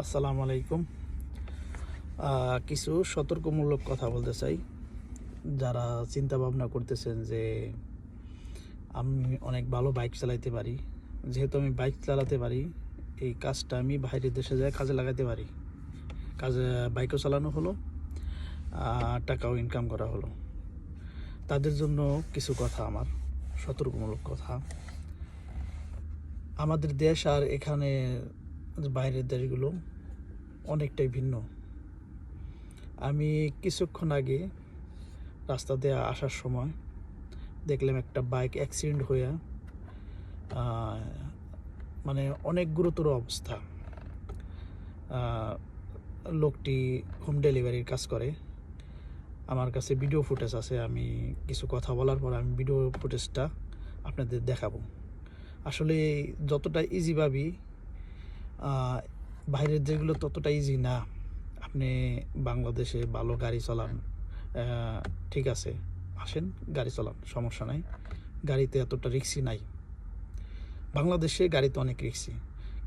আসসালামু আলাইকুম। কিছু সতর্কমূলক কথা বলতে চাই। যারা চিন্তা ভাবনা করতেছেন যে আমি অনেক ভালো বাইক চালাইতে পারি, যেহেতু আমি বাইক চালাতে পারি, এই কাজটা আমি বাইরের দেশে যায় কাজে লাগাতে পারি। কাজে বাইকও চালানো হলো, টাকাও ইনকাম করা হলো। তাদের জন্য কিছু কথা, আমার সতর্কমূলক কথা। আমাদের দেশ আর এখানে বাইরের দেশগুলো অনেকটাই ভিন্ন। আমি কিছুক্ষণ আগে রাস্তা দিয়ে আসার সময় দেখলাম একটা বাইক অ্যাক্সিডেন্ট হয়ে মানে অনেক গুরুতর অবস্থা। লোকটি হোম ডেলিভারির কাজ করে। আমার কাছে ভিডিও ফুটেজ আছে। আমি কিছু কথা বলার পর আমি ভিডিও ফুটেজটা আপনাদের দেখাবো। আসলে যতটা ইজি ভাবি বাইরের যেগুলো ততটা ইজি না। আপনি বাংলাদেশে ভালো গাড়ি চালান, ঠিক আছে, আসেন গাড়ি চালান, সমস্যা নাই। গাড়িতে এতটা রিস্কি নাই। বাংলাদেশে গাড়িতে অনেক রিস্কি,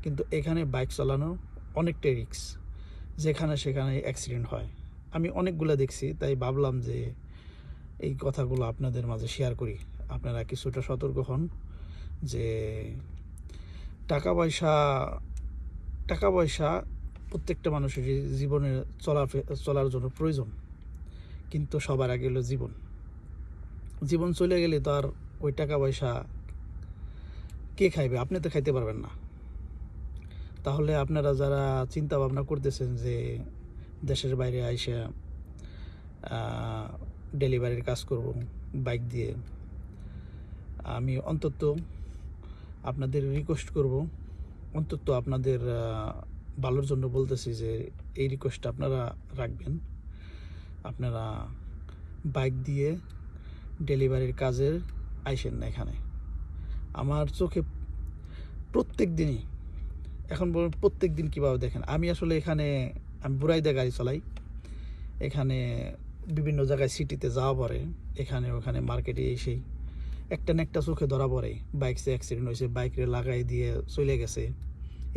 কিন্তু এখানে বাইক চালানো অনেকটাই রিস্ক। যেখানে সেখানে অ্যাক্সিডেন্ট হয়, আমি অনেকগুলো দেখছি। তাই ভাবলাম যে এই কথাগুলো আপনাদের মাঝে শেয়ার করি। আপনারা কিছুটা সতর্ক হন যে টাকা পয়সা টাকা পয়সা প্রত্যেকটা মানুষের জীবনে চলার জন্য প্রয়োজন, কিন্তু সবার আগে হলো জীবন। জীবন চলে গেলে তো আর ওই টাকা পয়সা কে খাইবে? আপনি তো খাইতে পারবেন না। তাহলে আপনারা যারা চিন্তা ভাবনা করতেছেন যে দেশের বাইরে আইসা ডেলিভারির কাজ করব বাইক দিয়ে, আমি অন্তত আপনাদের রিকোয়েস্ট করব, অন্তত আপনাদের ভালোর জন্য বলতেছি যে এই রিকোয়েস্টটা আপনারা রাখবেন। আপনারা বাইক দিয়ে ডেলিভারির কাজের আইসেন না এখানে। আমার চোখে প্রত্যেক দিনই, এখন বলুন প্রত্যেক দিন কীভাবে দেখেন। আমি আসলে আমি বুড়াইদা গাড়ি চালাই। এখানে বিভিন্ন জায়গায় সিটিতে যাওয়া পরে, এখানে ওখানে মার্কেটে এসেই একটা না একটা চোখে ধরা পড়ে বাইক অ্যাক্সিডেন্ট হয়েছে, বাইকে লাগাই দিয়ে চলে গেছে।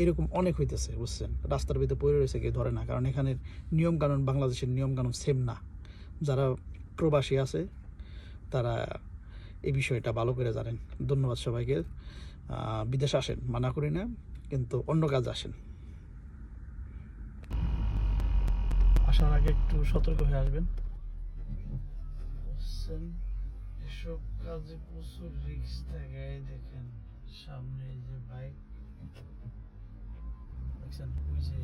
এরকম অনেক হইতেছে, বুঝছেন। রাস্তার ভিতরে পড়ে রয়েছে, কেউ ধরে না, কারণ এখানের নিয়মকানুন বাংলাদেশের নিয়মকানুন সেম না। যারা প্রবাসী আছে তারা এই বিষয়টা ভালো করে জানেন। ধন্যবাদ সবাইকে। বিদেশে আসেন, মানা করি না, কিন্তু অন্য কাজে আসেন। আসার আগে একটু সতর্ক হয়ে আসবেন। এসব কাজে প্রচুর রিস্ক থাকে। দেখেন সামনে যে বাইক দেখছেন, ওই যে